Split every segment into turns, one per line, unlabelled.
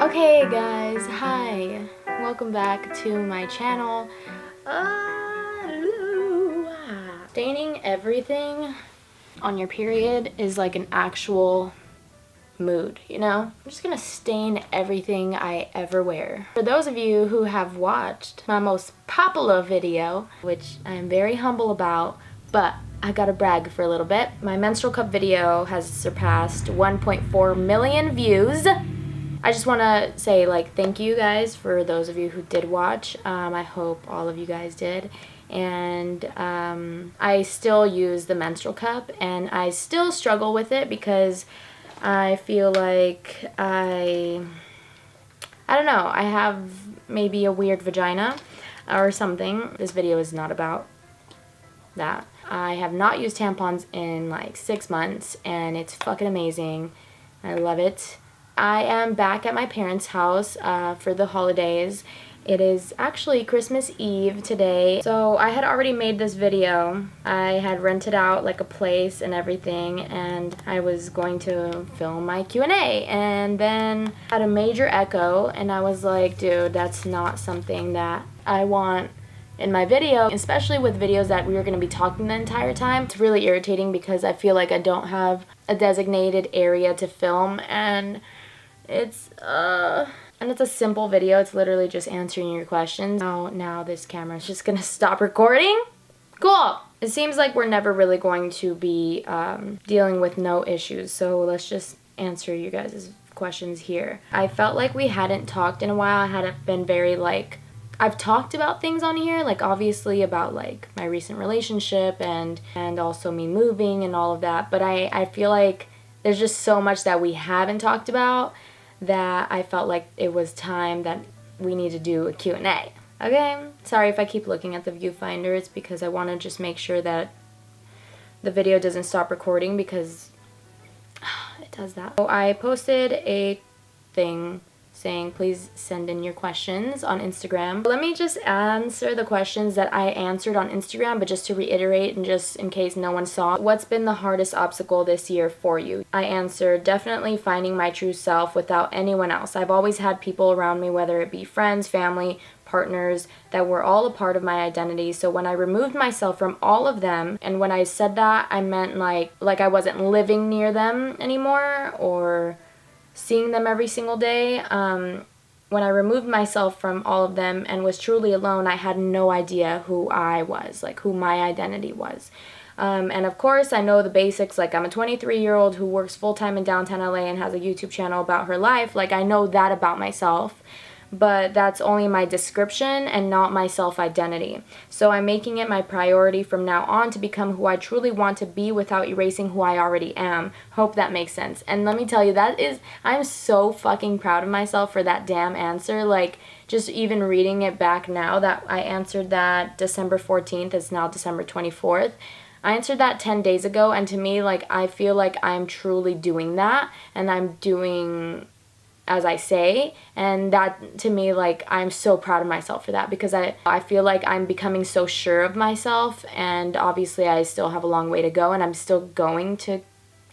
Okay guys, hi, welcome back to my channel. Staining everything on your period is like an actual mood, you know? I'm just gonna stain everything I ever wear. For those of you who have watched my most popular video, which I'm very humble about, but I gotta brag for a little bit. My menstrual cup video has surpassed 1.4 million views. I just want to say, like, thank you guys for those of you who did watch. I hope all of you guys did. And I still use the menstrual cup, and I still struggle with it because I feel like I don't know, I have maybe a weird vagina or something. This video is not about that. I have not used tampons in like 6 months, and it's fucking amazing. I love it. I am back at my parents' house for the holidays. It is actually Christmas Eve today. So I had already made this video. I had rented out like a place and everything, and I was going to film my Q&A, and then had a major echo, and I was like, dude, that's not something that I want in my video, especially with videos that we were going to be talking the entire time. It's really irritating because I feel like I don't have a designated area to film, and it's a simple video. It's literally just answering your questions. Now this camera is just gonna stop recording. Cool. It seems like we're never really going to be dealing with no issues, so let's just answer you guys' questions here. I felt like we hadn't talked in a while. I hadn't been very like, I've talked about things on here, like obviously about like my recent relationship and also me moving and all of that, but I feel like there's just so much that we haven't talked about that I felt like it was time that we need to do a Q&A. Okay? Sorry if I keep looking at the viewfinder. It's because I want to just make sure that the video doesn't stop recording, because it does that. So I posted a thing saying please send in your questions on Instagram. Let me just answer the questions that I answered on Instagram, but just to reiterate and just in case no one saw. What's been the hardest obstacle this year for you? I answered definitely finding my true self without anyone else. I've always had people around me, whether it be friends, family, partners, that were all a part of my identity. So when I removed myself from all of them, and when I said that, I meant like I wasn't living near them anymore or seeing them every single day. When I removed myself from all of them and was truly alone, I had no idea who I was, like who my identity was. And of course, I know the basics, like I'm a 23-year-old who works full-time in downtown LA and has a YouTube channel about her life. Like I know that about myself, but that's only my description and not my self-identity. So I'm making it my priority from now on to become who I truly want to be without erasing who I already am. Hope that makes sense. And let me tell you, I'm so fucking proud of myself for that damn answer. Like, just even reading it back now, that I answered that December 14th, it's now December 24th. I answered that 10 days ago, and to me, like, I feel like I'm truly doing that, and I'm doing as I say, and that to me, like, I'm so proud of myself for that, because I feel like I'm becoming so sure of myself, and obviously I still have a long way to go, and I'm still going to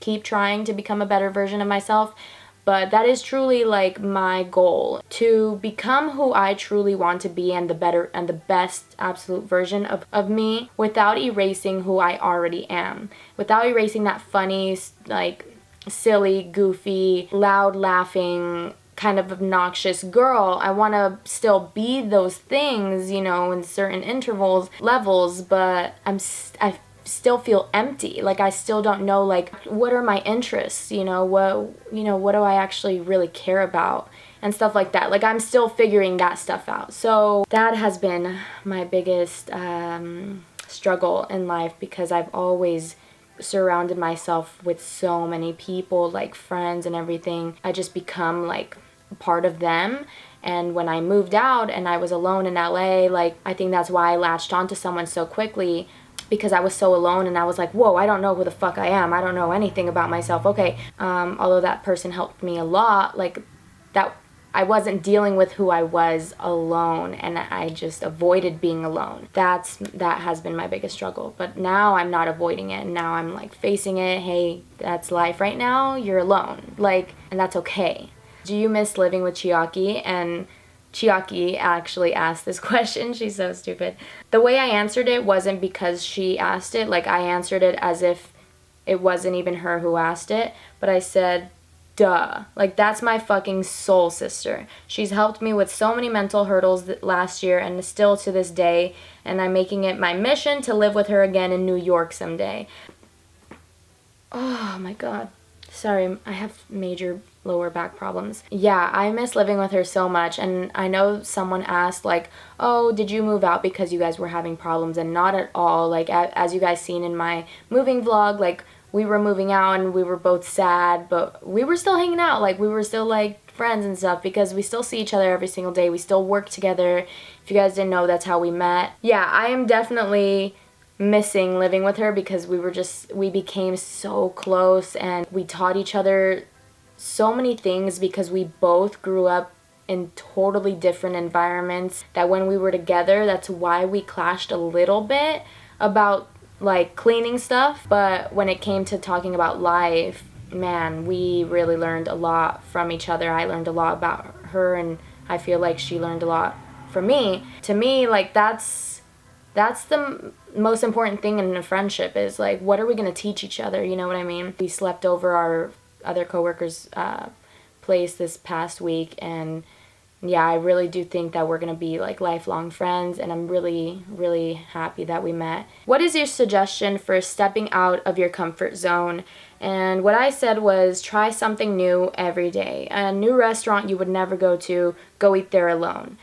keep trying to become a better version of myself, but that is truly like my goal, to become who I truly want to be and the better and the best absolute version of me without erasing who I already am, without erasing that funny, like, silly, goofy, loud laughing, kind of obnoxious girl. I want to still be those things, you know, in certain levels, but I still feel empty. Like I still don't know, like, what are my interests, what do I actually really care about and stuff like that. Like I'm still figuring that stuff out. So that has been my biggest struggle in life, because I've always surrounded myself with so many people, like friends and everything. I just become like a part of them. And when I moved out and I was alone in LA, like I think that's why I latched onto someone so quickly, because I was so alone and I was like, whoa, I don't know who the fuck I am. I don't know anything about myself. Okay, although that person helped me a lot, like that I wasn't dealing with who I was alone, and I just avoided being alone. That has been my biggest struggle. But now I'm not avoiding it, and now I'm like facing it. Hey, that's life right now. You're alone. Like, and that's okay. Do you miss living with Chiaki? And Chiaki actually asked this question. She's so stupid. The way I answered it wasn't because she asked it. Like, I answered it as if it wasn't even her who asked it. But I said, duh. Like, that's my fucking soul sister. She's helped me with so many mental hurdles last year and still to this day. And I'm making it my mission to live with her again in New York someday. Oh my god. Sorry, I have major lower back problems. Yeah, I miss living with her so much, and I know someone asked, like, oh, did you move out because you guys were having problems? And not at all. Like, as you guys seen in my moving vlog, like, we were moving out and we were both sad, but we were still hanging out. Like, we were still, like, friends and stuff because we still see each other every single day. We still work together. If you guys didn't know, that's how we met. Yeah, I am definitely missing living with her because we became so close and we taught each other so many things because we both grew up in totally different environments that when we were together, that's why we clashed a little bit about like cleaning stuff. But when it came to talking about life, man, we really learned a lot from each other. I learned a lot about her and I feel like she learned a lot from me. To me, like that's the most important thing in a friendship is like, what are we going to teach each other? You know what I mean? We slept over our other coworkers' place this past week, and yeah, I really do think that we're going to be like lifelong friends, and I'm really, really happy that we met. What is your suggestion for stepping out of your comfort zone? And what I said was try something new every day. A new restaurant you would never go to, go eat there alone.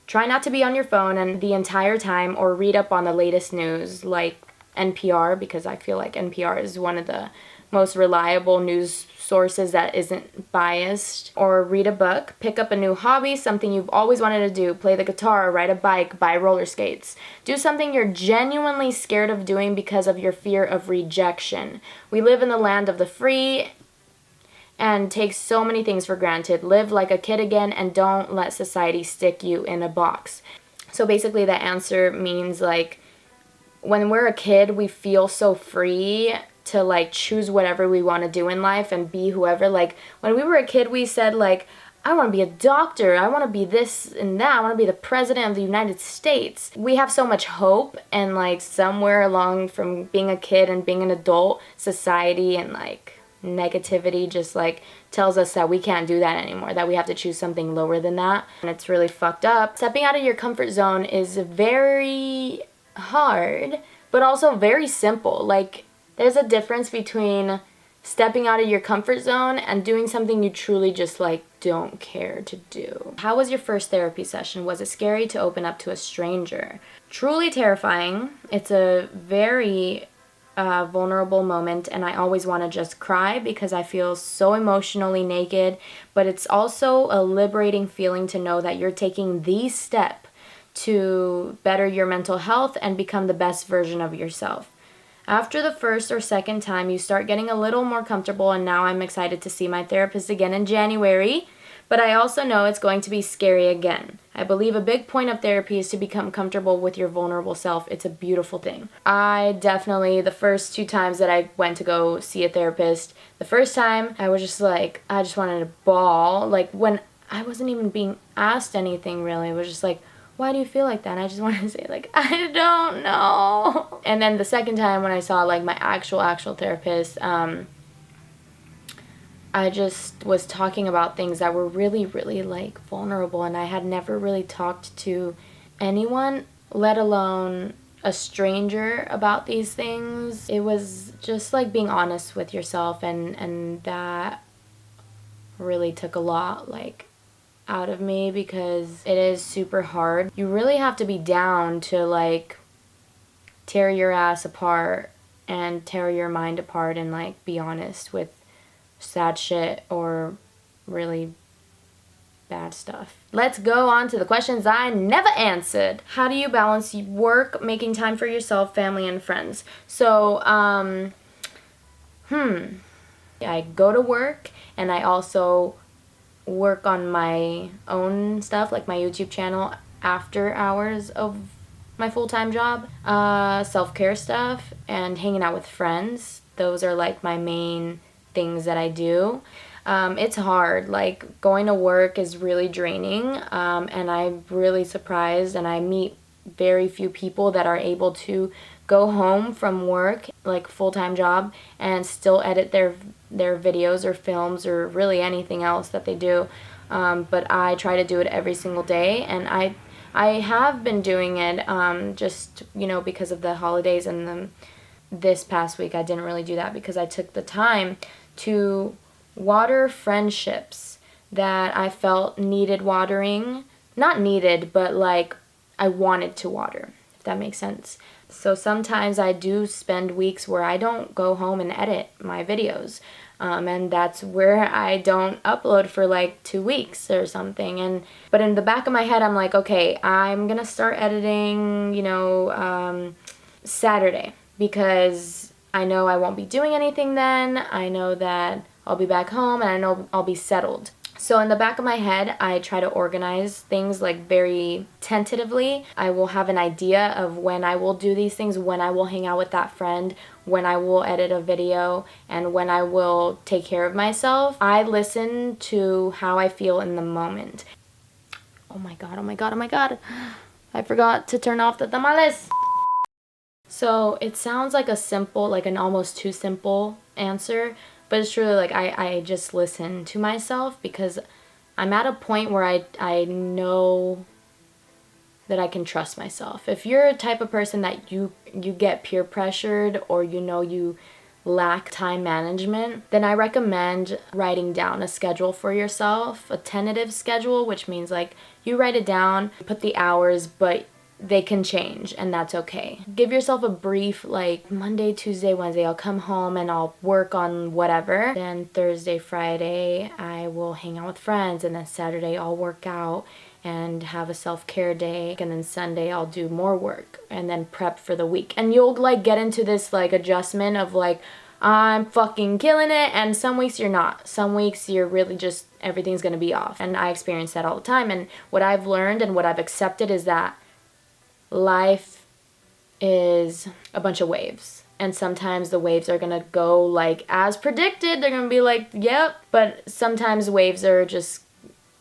Try not to be on your phone and the entire time or read up on the latest news like NPR, because I feel like NPR is one of the most reliable news sources that isn't biased. Or read a book, pick up a new hobby, something you've always wanted to do, play the guitar, ride a bike, buy roller skates. Do something you're genuinely scared of doing because of your fear of rejection. We live in the land of the free and take so many things for granted. Live like a kid again and don't let society stick you in a box. So basically that answer means like when we're a kid, we feel so free to like choose whatever we want to do in life and be whoever. Like when we were a kid, we said like, I want to be a doctor, I want to be this and that, I want to be the president of the United States. We have so much hope, and like somewhere along from being a kid and being an adult, society and like negativity just like tells us that we can't do that anymore, that we have to choose something lower than that, and it's really fucked up. Stepping out of your comfort zone is very hard, but also very simple. Like there's a difference between stepping out of your comfort zone and doing something you truly just like don't care to do. How was your first therapy session? Was it scary to open up to a stranger? Truly terrifying. It's a very vulnerable moment, and I always want to just cry because I feel so emotionally naked, but it's also a liberating feeling to know that you're taking the step to better your mental health and become the best version of yourself. After the first or second time, you start getting a little more comfortable, and now I'm excited to see my therapist again in January. But I also know it's going to be scary again. I believe a big point of therapy is to become comfortable with your vulnerable self. It's a beautiful thing. I definitely, the first 2 times that I went to go see a therapist, the first time I was just like, I just wanted to bawl. Like when I wasn't even being asked anything really. It was just like, why do you feel like that? And I just wanted to say like, I don't know. And then the second time when I saw like my actual therapist, I just was talking about things that were really, really like vulnerable, and I had never really talked to anyone, let alone a stranger, about these things. It was just like being honest with yourself, and that really took a lot like out of me because it is super hard. You really have to be down to like tear your ass apart and tear your mind apart and like be honest with sad shit or really bad stuff. Let's go on to the questions I never answered. How do you balance work, making time for yourself, family, and friends? So, I go to work and I also work on my own stuff, like my YouTube channel, after hours of my full-time job. Self-care stuff and hanging out with friends. Those are like my main things that I do. It's hard. Like, going to work is really draining, and I'm really surprised, and I meet very few people that are able to go home from work, like full-time job, and still edit their videos or films or really anything else that they do. But I try to do it every single day, and I have been doing it just, because of the holidays, and this past week I didn't really do that because I took the time to water friendships that I felt needed watering. Not needed, but like I wanted to water, if that makes sense. So sometimes I do spend weeks where I don't go home and edit my videos. And that's where I don't upload for like 2 weeks or something. But in the back of my head, I'm like, okay, I'm gonna start editing, Saturday, because I know I won't be doing anything then. I know that I'll be back home, and I know I'll be settled. So in the back of my head, I try to organize things like very tentatively. I will have an idea of when I will do these things, when I will hang out with that friend, when I will edit a video, and when I will take care of myself. I listen to how I feel in the moment. Oh my god, oh my god, oh my god. I forgot to turn off the tamales. So it sounds like an almost too simple answer, but it's truly like I just listen to myself, because I'm at a point where I know that I can trust myself. If you're a type of person that you get peer pressured, or you lack time management, then I recommend writing down a schedule for yourself, a tentative schedule, which means like you write it down, put the hours, but they can change, and that's okay. Give yourself a brief, like Monday, Tuesday, Wednesday, I'll come home and I'll work on whatever. Then Thursday, Friday, I will hang out with friends, and then Saturday I'll work out and have a self-care day, and then Sunday I'll do more work and then prep for the week. And you'll like get into this like adjustment of like, I'm fucking killing it, and some weeks you're not. Some weeks you're really just, everything's gonna be off. And I experience that all the time. And what I've learned and what I've accepted is that life is a bunch of waves, and sometimes the waves are gonna go like as predicted. They're gonna be like, yep, but sometimes waves are just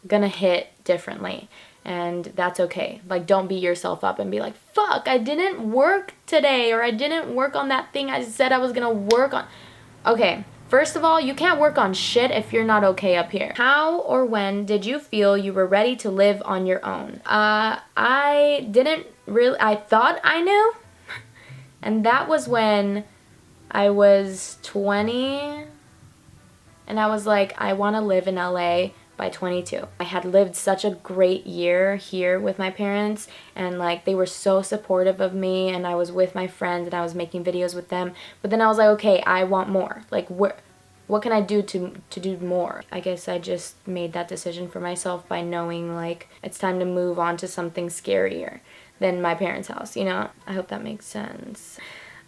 gonna hit differently, and that's okay. Like, don't beat yourself up and be like, fuck, I didn't work today, or I didn't work on that thing I said I was gonna work on. Okay, first of all, you can't work on shit if you're not okay up here. How or when did you feel you were ready to live on your own? I didn't really, I thought I knew, and that was when I was 20, and I was like, I want to live in LA by 22. I had lived such a great year here with my parents, and like they were so supportive of me, and I was with my friends and I was making videos with them. But then I was like, okay, I want more. Like, what can I do to do more? I guess I just made that decision for myself by knowing like it's time to move on to something scarier than my parents' house, I hope that makes sense.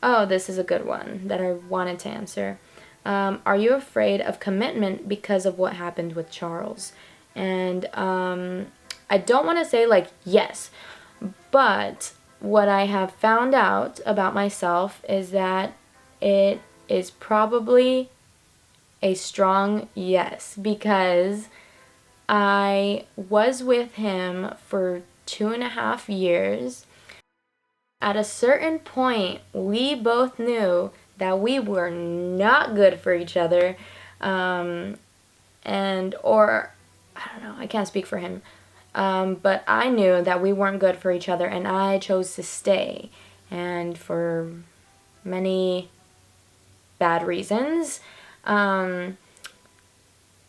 Oh, this is a good one that I wanted to answer. Are you afraid of commitment because of what happened with Charles? And I don't want to say like yes, but what I have found out about myself is that it is probably a strong yes, because I was with him for 2.5 years. At a certain point, we both knew that we were not good for each other, or I don't know, I can't speak for him, but I knew that we weren't good for each other, and I chose to stay, and for many bad reasons, and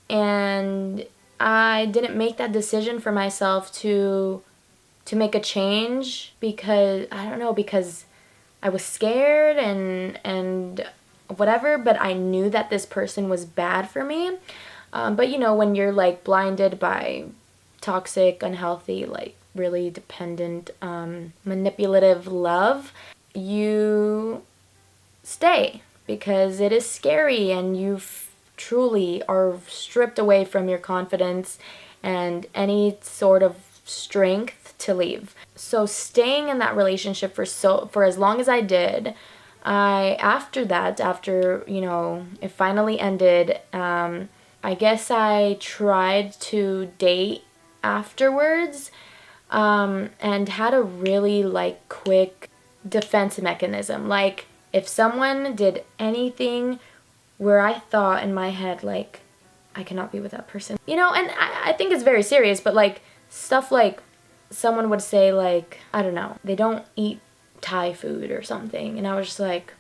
I didn't make that decision for myself to make a change because, I don't know, because I was scared and whatever, but I knew that this person was bad for me. But when you're like blinded by toxic, unhealthy, like really dependent, manipulative love, you stay because it is scary, and you truly are stripped away from your confidence and any sort of strength to leave. So staying in that relationship for as long as I did, after it finally ended, I guess I tried to date afterwards, and had a really like quick defense mechanism. Like if someone did anything where I thought in my head like, I cannot be with that person, you know, and I think it's very serious, but like stuff like someone would say like, I don't know, they don't eat Thai food or something, and I was just like,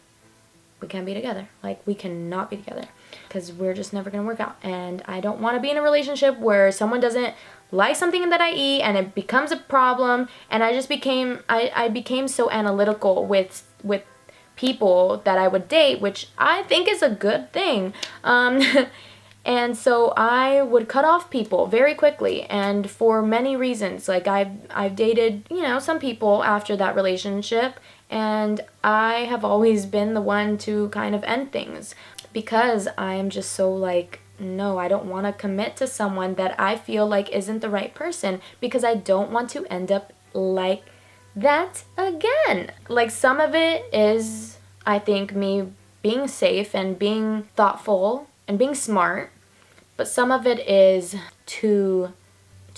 we can't be together. Like, we cannot be together because we're just never gonna work out. And I don't want to be in a relationship where someone doesn't like something that I eat and it becomes a problem. And I just became, I became so analytical with people that I would date, which I think is a good thing. And so I would cut off people very quickly, and for many reasons. Like I've dated, you know, some people after that relationship, and I have always been the one to kind of end things because I am just so like, no, I don't want to commit to someone that I feel like isn't the right person, because I don't want to end up like that again. Like some of it is, I think, me being safe and being thoughtful and being smart, but some of it is too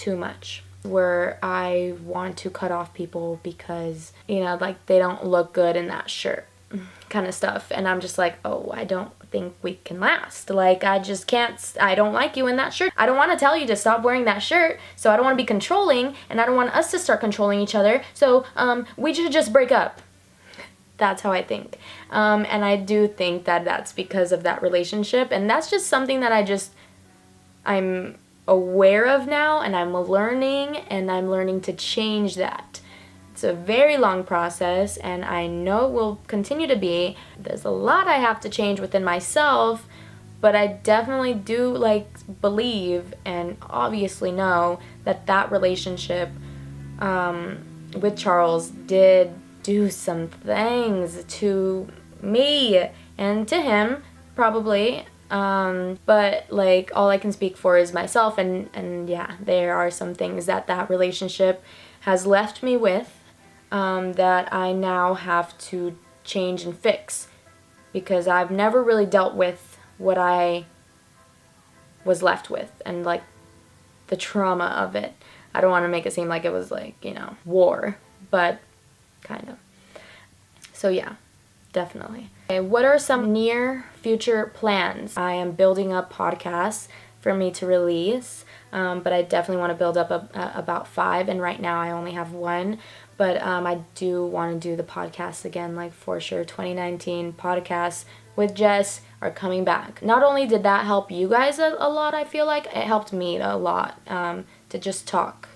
much, where I want to cut off people because, you know, like they don't look good in that shirt kind of stuff, and I'm just like, oh, I don't think we can last. Like, I just can't, I don't like you in that shirt. I don't want to tell you to stop wearing that shirt, so I don't want to be controlling, and I don't want us to start controlling each other, so we should just break up. That's how I think. And I do think that that's because of that relationship, and that's just something that I'm aware of now, and I'm learning to change that. It's a very long process, and I know it will continue to be. There's a lot I have to change within myself, but I definitely do like believe and obviously know that that relationship with Charles did do some things to me and to him probably. But like all I can speak for is myself, and yeah, there are some things that relationship has left me with that I now have to change and fix, because I've never really dealt with what I was left with and like the trauma of it. I don't want to make it seem like it was like, you know, war, but kind of. So yeah, definitely. Okay, what are some near future plans? I am building up podcasts for me to release, but I definitely want to build up about 5, and right now I only have 1. But I do want to do the podcasts again, like for sure. 2019 podcasts with Jess are coming back. Not only did that help you guys a lot, I feel like it helped me a lot to just talk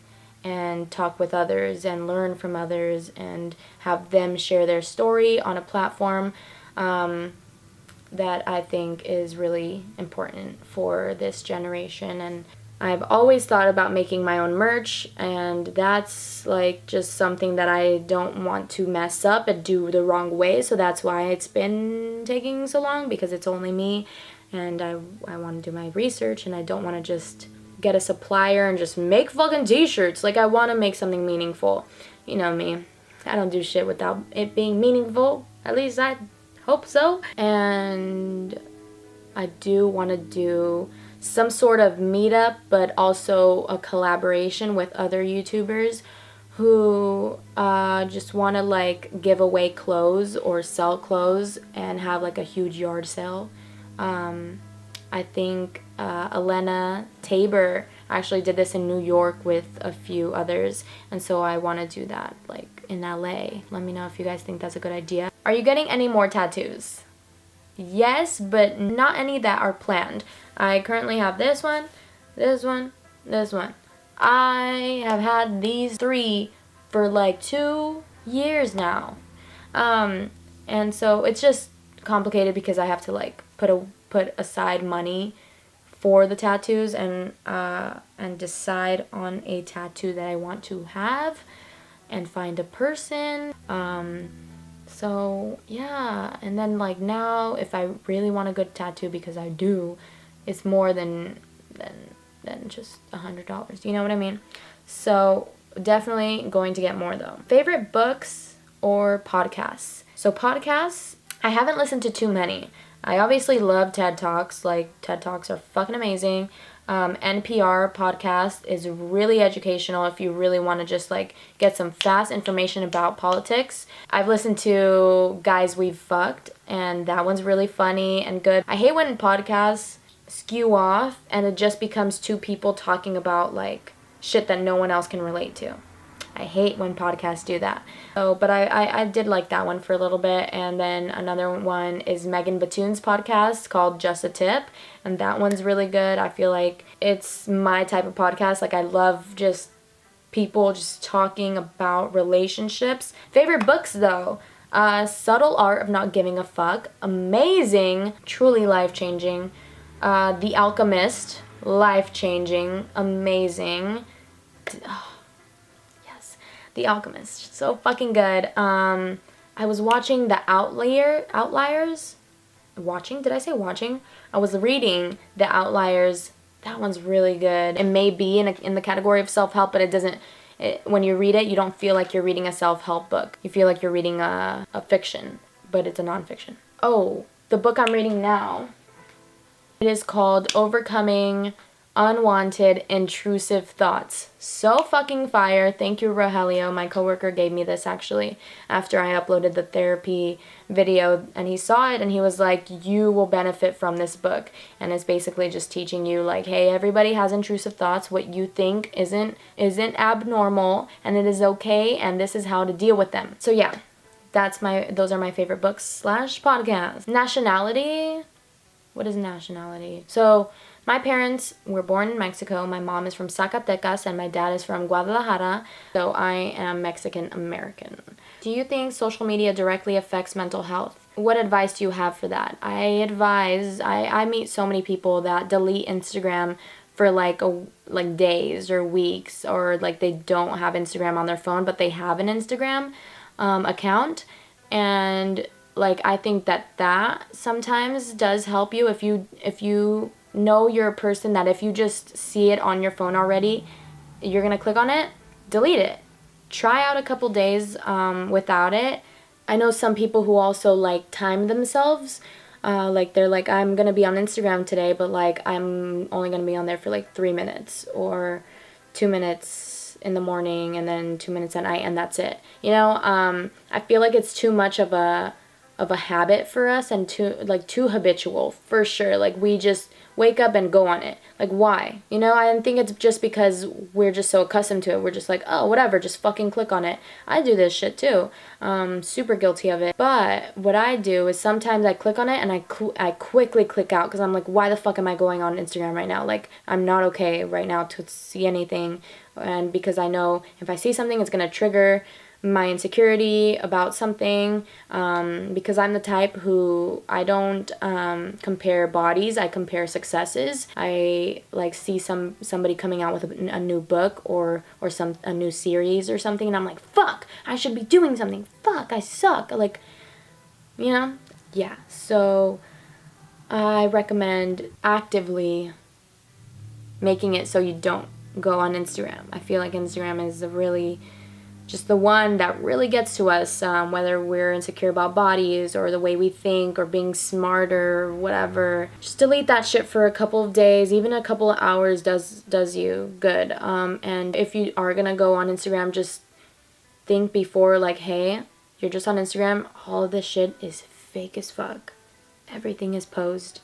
with others and learn from others and have them share their story on a platform that I think is really important for this generation. And I've always thought about making my own merch, and that's like just something that I don't want to mess up and do the wrong way, so that's why it's been taking so long, because it's only me, and I want to do my research, and I don't want to just get a supplier and just make fucking t-shirts. Like, I want to make something meaningful. You know me, I don't do shit without it being meaningful, at least I hope so. And I do want to do some sort of meetup, but also a collaboration with other YouTubers who just want to like give away clothes or sell clothes and have like a huge yard sale. I think Elena Tabor actually did this in New York with a few others, and so I want to do that like in LA. Let me know if you guys think that's a good idea. Are you getting any more tattoos? Yes, but not any that are planned. I currently have this one, this one, this one. I have had these 3 for like 2 years now. And so it's just complicated because I have to like put aside money for the tattoos and decide on a tattoo that I want to have and find a person. So yeah, and then like now if I really want a good tattoo, because I do, it's more than just $100. You know what I mean? So definitely going to get more though. Favorite books or podcasts? So podcasts, I haven't listened to too many. I obviously love TED Talks. Like, TED Talks are fucking amazing. NPR podcast is really educational if you really want to just like get some fast information about politics. I've listened to Guys We've Fucked, and that one's really funny and good. I hate when podcasts skew off and it just becomes two people talking about like shit that no one else can relate to. I hate when podcasts do that. So, but I did like that one for a little bit. And then another one is Megan Batoon's podcast called Just a Tip. And that one's really good. I feel like it's my type of podcast. Like, I love just people just talking about relationships. Favorite books, though. Subtle Art of Not Giving a Fuck. Amazing. Truly life-changing. The Alchemist. Life-changing. Amazing. The Alchemist, so fucking good. I was watching The Outliers. Did I say watching? I was reading The Outliers. That one's really good. It may be in the category of self-help, but it doesn't. When you read it, you don't feel like you're reading a self-help book. You feel like you're reading a fiction, but it's a nonfiction. Oh, the book I'm reading now. It is called Overcoming Unwanted Intrusive Thoughts. So fucking fire. Thank you, Rogelio. My coworker gave me this actually after I uploaded the therapy video, and he saw it and he was like, you will benefit from this book. And it's basically just teaching you like, hey, everybody has intrusive thoughts. What you think isn't abnormal, and it is okay, and this is how to deal with them. So yeah, those are my favorite books / podcasts. Nationality. What is nationality? So my parents were born in Mexico. My mom is from Zacatecas and my dad is from Guadalajara. So I am Mexican American. Do you think social media directly affects mental health? What advice do you have for that? I meet so many people that delete Instagram for like days or weeks, or like they don't have Instagram on their phone, but they have an Instagram account. And like, I think that sometimes does help you if you know you're a person that if you just see it on your phone already, you're gonna click on it, delete it. Try out a couple days without it. I know some people who also like time themselves. Like they're like, I'm gonna be on Instagram today, but like I'm only gonna be on there for like 3 minutes or 2 minutes in the morning and then 2 minutes at night, and that's it. You know, I feel like it's too much of a habit for us and too habitual for sure. Like we just wake up and go on it. Like why? You know, I think it's just because we're just so accustomed to it. We're just like, oh, whatever, just fucking click on it. I do this shit too. Super guilty of it. But what I do is sometimes I click on it and I quickly click out because I'm like, why the fuck am I going on Instagram right now? Like I'm not okay right now to see anything. And because I know if I see something, it's going to trigger my insecurity about something, because I'm the type who I don't compare bodies, I compare successes. I like see somebody coming out with a new book or a new series or something, and I'm like, fuck, I should be doing something, fuck, I suck, like, you know? Yeah, so I recommend actively making it so you don't go on Instagram. I feel like Instagram is just the one that really gets to us, whether we're insecure about bodies or the way we think or being smarter or whatever. Just delete that shit for a couple of days, even a couple of hours does you good. And if you are gonna go on Instagram, just think before, like, hey, you're just on Instagram, all of this shit is fake as fuck. Everything is posed.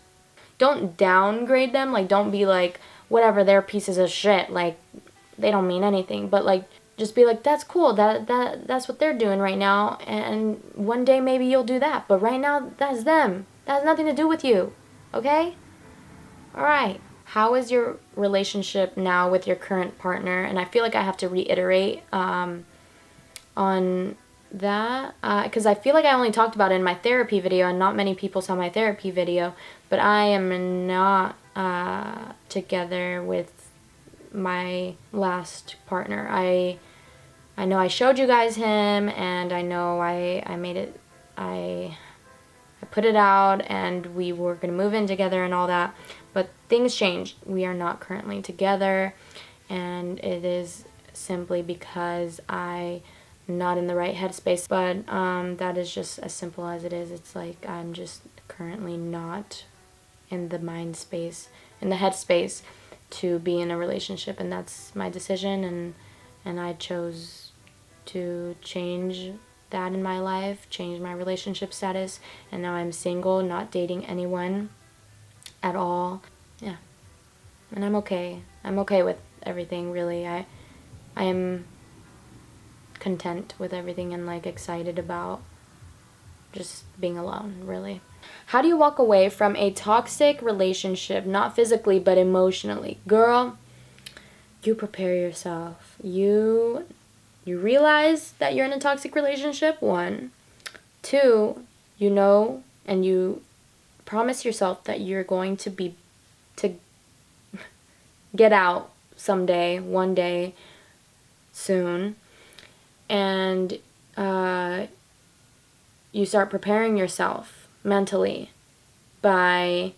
Don't downgrade them, like don't be like, whatever, they're pieces of shit, like they don't mean anything, but like just be like, that's cool, that's what they're doing right now, and one day maybe you'll do that, but right now that's them. That has nothing to do with you, okay? Alright. How is your relationship now with your current partner? And I feel like I have to reiterate on that, because I feel like I only talked about it in my therapy video, and not many people saw my therapy video, but I am not together with my last partner. I know I showed you guys him, and I know I made it, I put it out, and we were gonna move in together and all that, but things changed. We are not currently together, and it is simply because I'm not in the right headspace, but that is just as simple as it is. It's like I'm just currently not in the mind space, in the head space to be in a relationship, and that's my decision, and I chose to change that in my life, change my relationship status, and now I'm single, not dating anyone at all. Yeah. And I'm okay. I'm okay with everything, really. I am content with everything and like excited about just being alone, really. How do you walk away from a toxic relationship, not physically but emotionally? Girl, you prepare yourself. You realize that you're in a toxic relationship, 1. 2, you know, and you promise yourself that you're going to get out someday, one day, soon. And you start preparing yourself mentally by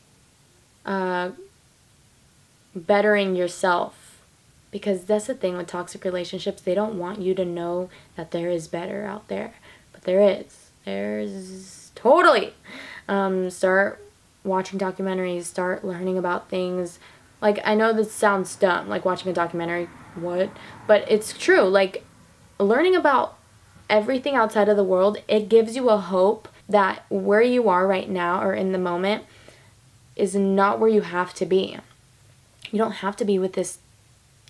bettering yourself. Because that's the thing with toxic relationships. They don't want you to know that there is better out there. But there is. There's totally. Start watching documentaries. Start learning about things. Like, I know this sounds dumb, like watching a documentary. What? But it's true. Like, learning about everything outside of the world, it gives you a hope that where you are right now or in the moment is not where you have to be. You don't have to be with this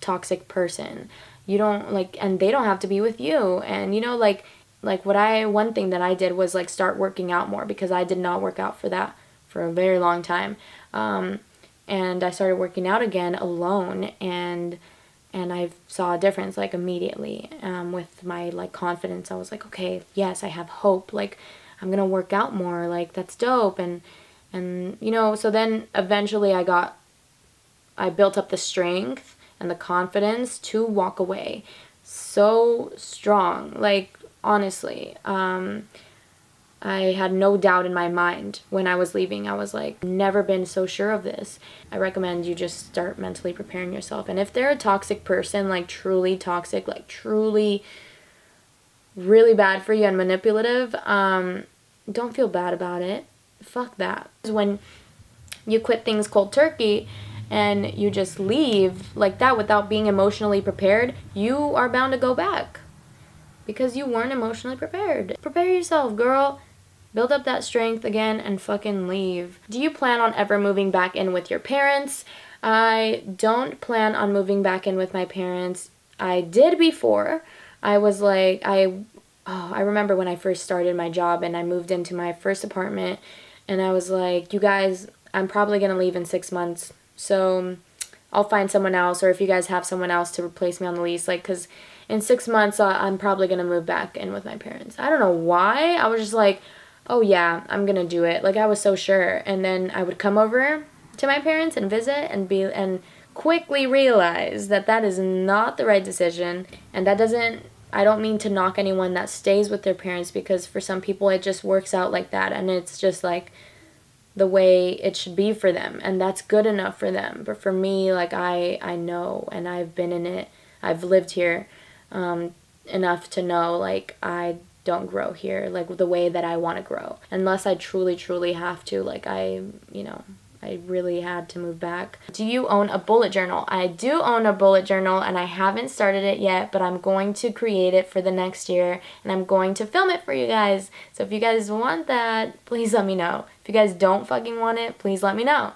toxic person. You don't like, and they don't have to be with you. And you know, like one thing that I did was like start working out more, because I did not work out for a very long time. And I started working out again alone, and I saw a difference like immediately with my like confidence. I was like, okay, yes, I have hope. Like, I'm gonna work out more. Like, that's dope. And you know, so then eventually I built up the strength and the confidence to walk away. So strong. Like, honestly, I had no doubt in my mind when I was leaving. I was like, never been so sure of this. I recommend you just start mentally preparing yourself. And if they're a toxic person, like truly toxic, like truly really bad for you and manipulative, don't feel bad about it. Fuck that. When you quit things cold turkey and you just leave like that without being emotionally prepared, you are bound to go back because you weren't emotionally prepared. Prepare yourself, girl. Build up that strength again and fucking leave. Do you plan on ever moving back in with your parents? I don't plan on moving back in with my parents. I did before. I was like, I remember when I first started my job and I moved into my first apartment, and I was like, you guys, I'm probably going to leave in 6 months. So I'll find someone else, or if you guys have someone else to replace me on the lease, like, because in 6 months I'm probably going to move back in with my parents. I don't know why. I was just like, oh yeah, I'm going to do it. Like, I was so sure. And then I would come over to my parents and visit and quickly realize that that is not the right decision. And I don't mean to knock anyone that stays with their parents, because for some people it just works out like that, and it's just like the way it should be for them, and that's good enough for them. But for me, like, I know, and I've been in it, I've lived here enough to know, like, I don't grow here like the way that I want to grow unless I truly have to. Like, I really had to move back. Do you own a bullet journal? I do own a bullet journal, and I haven't started it yet, but I'm going to create it for the next year, and I'm going to film it for you guys. So if you guys want that, please let me know. If you guys don't fucking want it, please let me know,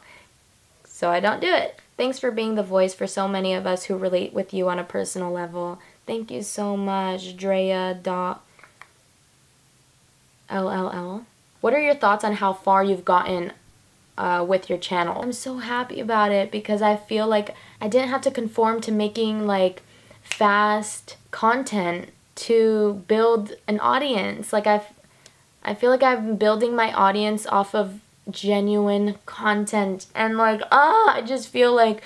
so I don't do it. Thanks for being the voice for so many of us who relate with you on a personal level. Thank you so much, Drea.LLL. What are your thoughts on how far you've gotten with your channel? I'm so happy about it, because I feel like I didn't have to conform to making like fast content to build an audience. Like, I feel like I'm building my audience off of genuine content, and like, I just feel like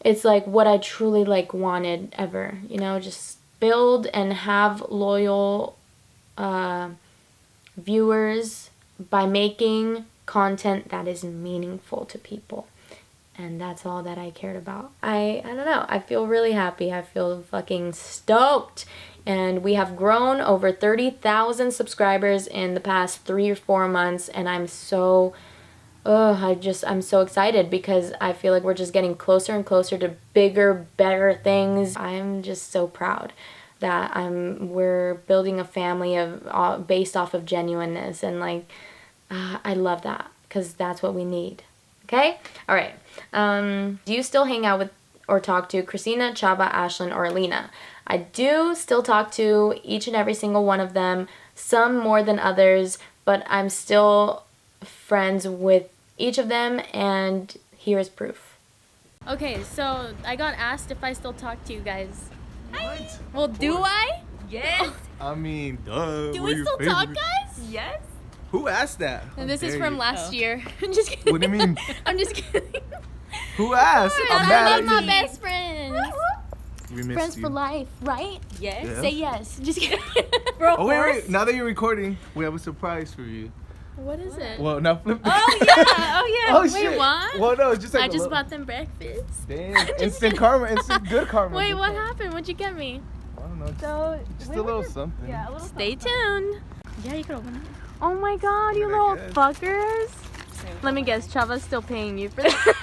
it's like what I truly like wanted ever, you know, just build and have loyal viewers by making content that is meaningful to people. And that's all that I cared about. I don't know. I feel really happy. I feel fucking stoked. And we have grown over 30,000 subscribers in the past 3 or 4 months. And I'm so, I'm so excited because I feel like we're just getting closer and closer to bigger, better things. I'm just so proud that we're building a family of based off of genuineness. And like, I love that because that's what we need. Okay? All right. Do you still hang out with or talk to Christina, Chaba, Ashlyn, or Alina? I do still talk to each and every single one of them, some more than others, but I'm still friends with each of them, and here is proof. Okay, so I got asked if I still talk to you guys.
What?
Well, do I?
Yes. I mean, duh.
Do we still talk, guys?
Yes. Who asked that?
And this is from last year. I'm just kidding.
What do you mean?
I'm just kidding.
Who asked? I'm mad
I
at
love
you.
my best friends.
We missed
Friends
you.
for life, right?
Yes. Yeah.
Say yes. Just kidding. Bro,
Oh, wait. Now that you're recording, we have a surprise for you.
What is it?
Well, now flip it.
Oh, yeah.
Oh,
Wait,
shit.
what?
Well, no, it's just like
I just bought them breakfast.
Damn. Instant karma. Instant good karma.
Wait,
Good
what
karma.
happened? What'd you get me?
I don't know.
So,
Just a little something.
yeah, a little
Stay
something.
tuned. Yeah, you could open it. Oh my god, you
I
little
guess.
fuckers. Let me guess, Chava's still paying you for that.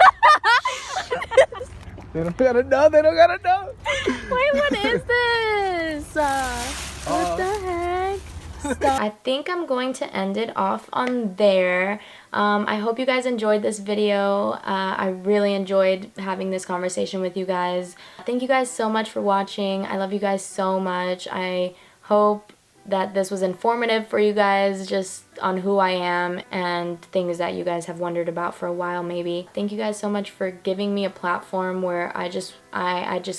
They don't gotta know. They don't gotta know.
Wait, what is this? What the heck? Stop. I think I'm going to end it off on there. I hope you guys enjoyed this video. I really enjoyed having this conversation with you guys. Thank you guys so much for watching. I love you guys so much. I hope that this was informative for you guys just on who I am and things that you guys have wondered about for a while maybe. Thank you guys so much for giving me a platform where I just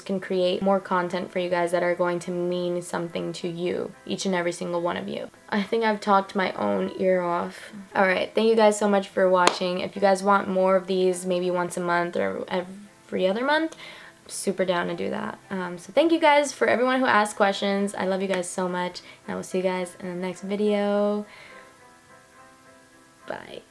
can create more content for you guys that are going to mean something to you, each and every single one of you. I think I've talked my own ear off. Alright, thank you guys so much for watching. If you guys want more of these, maybe once a month or every other month, super down to do that. So thank you guys for everyone who asked questions. I love you guys so much, and I will see you guys in the next video. Bye.